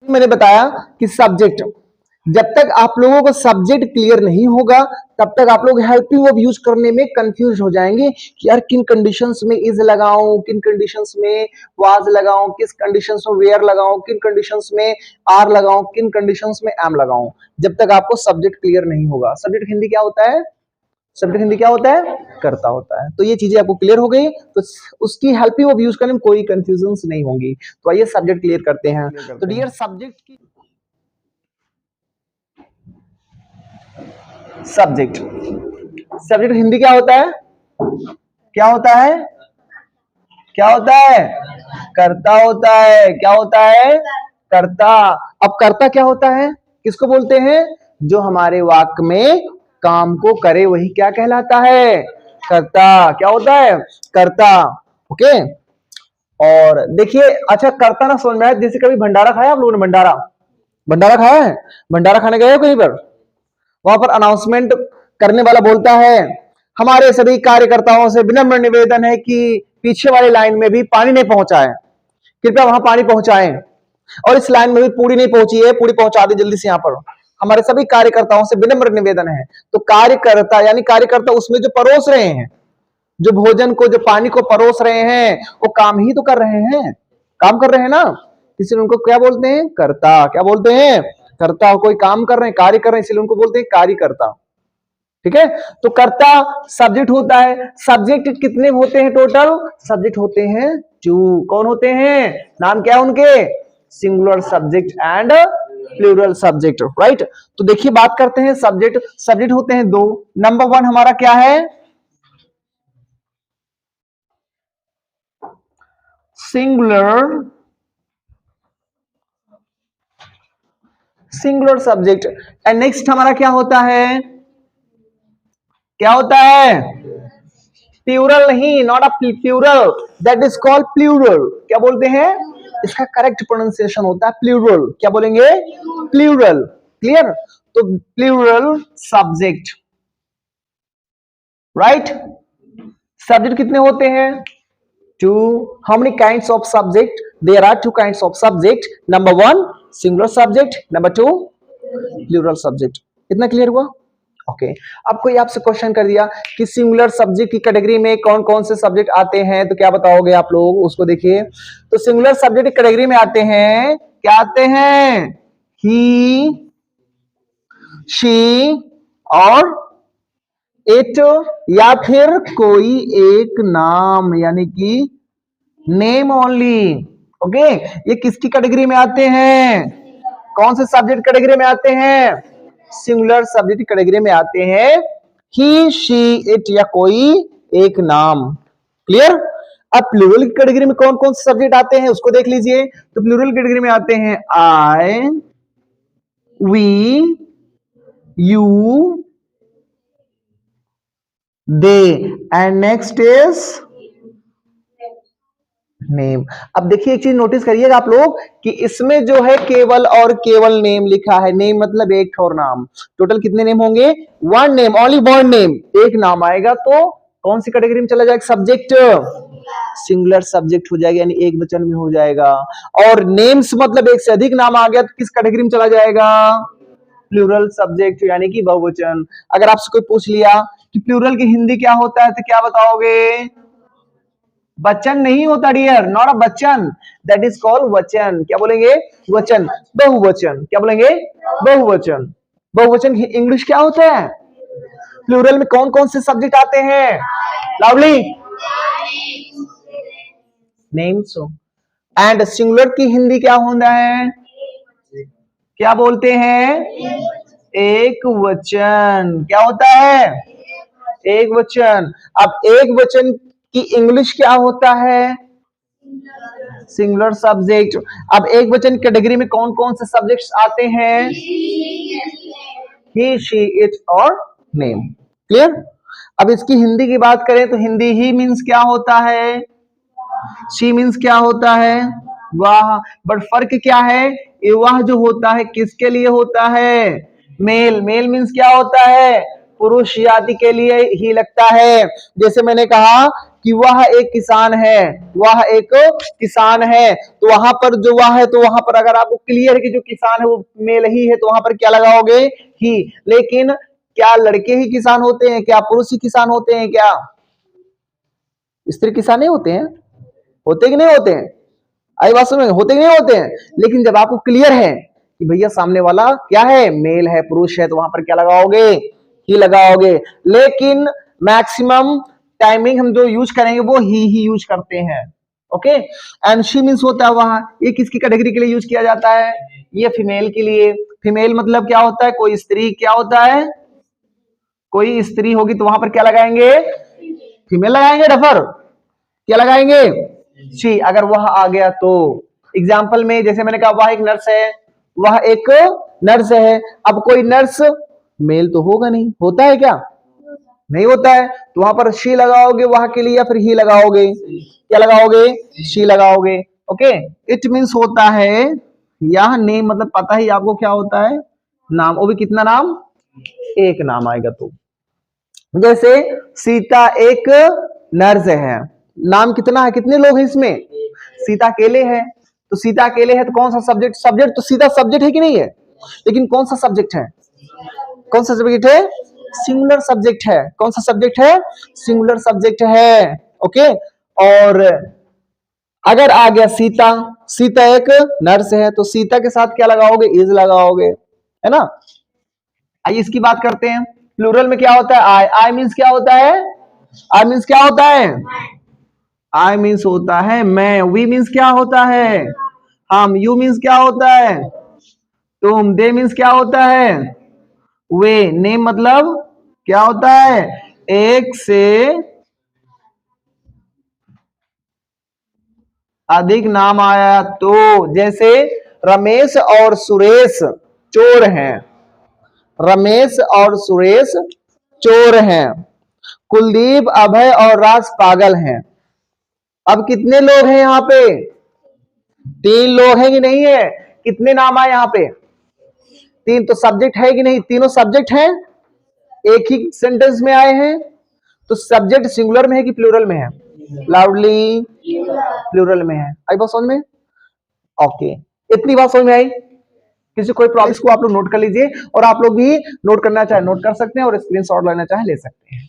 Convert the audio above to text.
मैंने बताया कि सब्जेक्ट, जब तक आप लोगों को सब्जेक्ट क्लियर नहीं होगा तब तक आप लोग हेल्पिंग वर्ब यूज करने में कंफ्यूज हो जाएंगे कि यार किन कंडीशंस में इज लगाऊं, किन कंडीशंस में वाज लगाऊं, किस कंडीशंस में वेयर लगाऊं, किन कंडीशंस में आर लगाऊं, किन कंडीशंस में एम लगाऊं। जब तक आपको सब्जेक्ट क्लियर नहीं होगा। सब्जेक्ट हिंदी क्या होता है? सब्जेक्ट हिंदी क्या होता है? करता होता है। तो ये चीजें आपको क्लियर हो गई तो उसकी हेल्पिंग वर्ब यूज करने में कोई कंफ्यूजन नहीं होंगी। तो आइए सब्जेक्ट क्लियर करते हैं। तो डियर सब्जेक्ट की सब्जेक्ट, सब्जेक्ट हिंदी क्या होता है? क्या होता है? क्या होता है? कर्ता होता है। क्या होता है? कर्ता। अब कर्ता क्या होता है? किसको बोलते हैं? जो हमारे वाक्य में काम को करे वही क्या कहलाता है? कर्ता। क्या होता है? कर्ता। ओके। और देखिए, अच्छा कर्ता ना समझ में आया, जैसे कभी भंडारा खाया आप लोगों ने? भंडारा, भंडारा खाया है? भंडारा खाने गए हो कहीं पर? वहां पर अनाउंसमेंट करने वाला बोलता है, हमारे सभी कार्यकर्ताओं से विनम्र निवेदन है कि पीछे वाली लाइन में भी पानी नहीं पहुंचा है, कृपया वहां पानी पहुंचाएं। और इस लाइन में भी पूरी नहीं पहुंची है, पूरी पहुंचा दी जल्दी से। यहाँ पर हमारे सभी कार्यकर्ताओं से विनम्र निवेदन है। तो कार्यकर्ता यानी कार्यकर्ता उसमें जो परोस रहे हैं, जो भोजन को, जो पानी को परोस रहे हैं, वो काम ही तो कर रहे हैं, काम कर रहे हैं ना, इसलिए उनको क्या बोलते हैं? कर्ता। क्या बोलते हैं? कर्ता। कोई काम कर रहे हैं, कार्य कर रहे हैं, इसलिए उनको बोलते हैं कार्यकर्ता। ठीक है। तो कर्ता सब्जेक्ट होता है। सब्जेक्ट कितने होते हैं टोटल? सब्जेक्ट होते हैं 2। कौन होते हैं? नाम क्या है उनके? Singular subject and plural subject. Right. तो देखिए बात करते हैं सब्जेक्ट। सब्जेक्ट होते हैं 2। नंबर 1 हमारा क्या है? Singular, singular subject. And next हमारा क्या होता है? क्या होता है? प्लूरल नहीं, not a plural, that is called plural. क्या बोलते हैं? इसका करेक्ट प्रोनाउंसिएशन होता है प्लूरल। क्या बोलेंगे? प्लूरल। क्लियर। तो प्लूरल सब्जेक्ट। राइट। सब्जेक्ट कितने होते हैं? 2. How many kinds of subject? There are 2 kinds of subject. Number 1 singular subject, number 2 plural subject. इतना क्लियर हुआ? ओके। अब कोई आपसे क्वेश्चन कर दिया कि सिंगुलर सब्जेक्ट की कैटेगरी में कौन कौन से सब्जेक्ट आते हैं, तो क्या बताओगे आप लोग? उसको देखिए। तो सिंगुलर सब्जेक्ट की कैटेगरी में आते हैं, क्या आते हैं? ही, शी और इट, या फिर कोई एक नाम, यानी कि नेम ओनली। ओके। ये किसकी कैटेगरी में आते हैं? कौन से सब्जेक्ट कैटेगरी में आते हैं? सिंगुलर सब्जेक्ट कैटेगरी में आते हैं ही, शी, इट या कोई एक नाम। क्लियर। अब प्लूरल की कैटेगरी में कौन कौन से सब्जेक्ट आते हैं उसको देख लीजिए। तो प्लूरल कैटेगरी में आते हैं I, we, you, they and next is name. अब देखिए एक चीज नोटिस करिएगा आप लोग कि इसमें जो है केवल और केवल नेम लिखा है। नेम मतलब एक और नाम। टोटल कितने नेम होंगे? 1 नेम, ओनली 1 नेम, एक नाम आएगा तो कौन सी कैटेगरी में चला जाएगा? सब्जेक्ट, सिंगुलर सब्जेक्ट हो जाएगा, यानी एक वचन में हो जाएगा। और नेम्स मतलब एक से अधिक नाम आ गया तो किस कैटेगरी में चला जाएगा? प्लूरल सब्जेक्ट, यानी कि बहुवचन। अगर आपसे कोई पूछ लिया कि प्लूरल की हिंदी क्या होता है तो क्या बताओगे? वचन नहीं होता dear, not a Bachchan, that is called वचन। क्या बोलेंगे? वचन। बहुवचन। क्या बोलेंगे? बहुवचन। बहुवचन की इंग्लिश क्या होता है? प्लूरल में कौन कौन से सब्जेक्ट आते हैं? लाउडली। नेम्स। एंड सिंगुलर की हिंदी क्या होता है? क्या बोलते हैं? एक वचन। क्या होता है? एक वचन। अब एक वचन की इंग्लिश क्या होता है? Singular subject. अब एक वचन कैटेगरी में कौन कौन से सब्जेक्ट्स आते हैं? ही, शी, इट और नेम। क्लियर। अब इसकी हिंदी की बात करें तो हिंदी ही मीन्स क्या होता है? शी मीन्स क्या होता है? वाह। बट फर्क क्या है? ये वह जो होता है किसके लिए होता है? मेल। मेल मीन्स क्या होता है? पुरुष जाति के लिए ही लगता है। जैसे मैंने कहा कि वह एक किसान है, वह एक किसान है, तो वहां पर जो वह है, तो वहां पर अगर आपको क्लियर है कि जो किसान है वो मेल ही है, तो वहां पर क्या लगाओगे? ही। लेकिन क्या लड़के ही किसान होते हैं? क्या पुरुष ही किसान होते हैं? क्या स्त्री किसान नहीं होते हैं? होते कि नहीं होते हैं? आई बात समझ में? होते कि नहीं होते हैं? लेकिन जब आपको क्लियर है कि भैया सामने वाला क्या है? मेल है, पुरुष है, तो वहां पर क्या लगाओगे? ही लगाओगे। लेकिन मैक्सिमम टाइमिंग हम जो यूज करेंगे वो ही यूज करते हैं। ओके। एंड शी मीन्स होता है वहां, ये किसकी कैटेगरी के लिए यूज किया जाता है? ये फीमेल के लिए। फीमेल मतलब क्या होता है? कोई स्त्री। क्या होता है? कोई स्त्री होगी तो वहां पर क्या लगाएंगे? फीमेल लगाएंगे। डफर क्या लगाएंगे? शी। अगर वह आ गया तो एग्जाम्पल में जैसे मैंने कहा वह एक नर्स है, वह एक नर्स है। अब कोई नर्स मेल तो होगा नहीं, होता है क्या? नहीं होता है, तो वहां पर शी लगाओगे वहां के लिए या फिर ही लगाओगे? क्या लगाओगे? शी लगाओगे। ओके। इट मीन्स होता है, यह नेम मतलब पता ही आपको क्या होता है? नाम। वो भी कितना नाम? एक नाम आएगा। तो जैसे सीता एक नर्स है, नाम कितना है? कितने लोग हैं इसमें? सीता अकेले है, तो सीता अकेले है तो कौन सा सब्जेक्ट? सब्जेक्ट तो सीता सब्जेक्ट है कि नहीं है? लेकिन कौन सा सब्जेक्ट है? कौन सा सब्जेक्ट है? सिंगुलर सब्जेक्ट है। कौन सा सब्जेक्ट है? सिंगुलर सब्जेक्ट है। ओके। और अगर आ गया सीता, सीता एक नर्स है, तो सीता के साथ क्या लगाओगे? इज लगाओगे, है ना? आइए इसकी बात करते हैं। प्लूरल में क्या होता है? आई। आई मीन्स क्या होता है? आई मीन्स क्या होता है? आई मीन्स होता है मैं। वी मीन्स क्या होता है? हम। यू मीन्स क्या होता है? तुम। दे मीन्स क्या होता है? वे। नेम मतलब क्या होता है? एक से अधिक नाम आया तो। जैसे रमेश और सुरेश चोर हैं। रमेश और सुरेश चोर हैं। कुलदीप, अभय और राज पागल हैं। अब कितने लोग हैं यहाँ पे? 3 लोग हैं कि नहीं है? कितने नाम आए यहाँ पे? 3। तो सब्जेक्ट है कि नहीं? तीनों सब्जेक्ट हैं, एक ही सेंटेंस में आए हैं। तो सब्जेक्ट सिंगुलर में है कि प्लूरल में है? लाउडली प्लूरल में है। आई बात समझ में? ओके। इतनी बात समझ में आई? किसी कोई प्रॉब्लम को आप लोग नोट कर लीजिए, और आप लोग भी नोट करना चाहे नोट कर सकते हैं, और स्क्रीनशॉट लेना चाहे ले सकते हैं।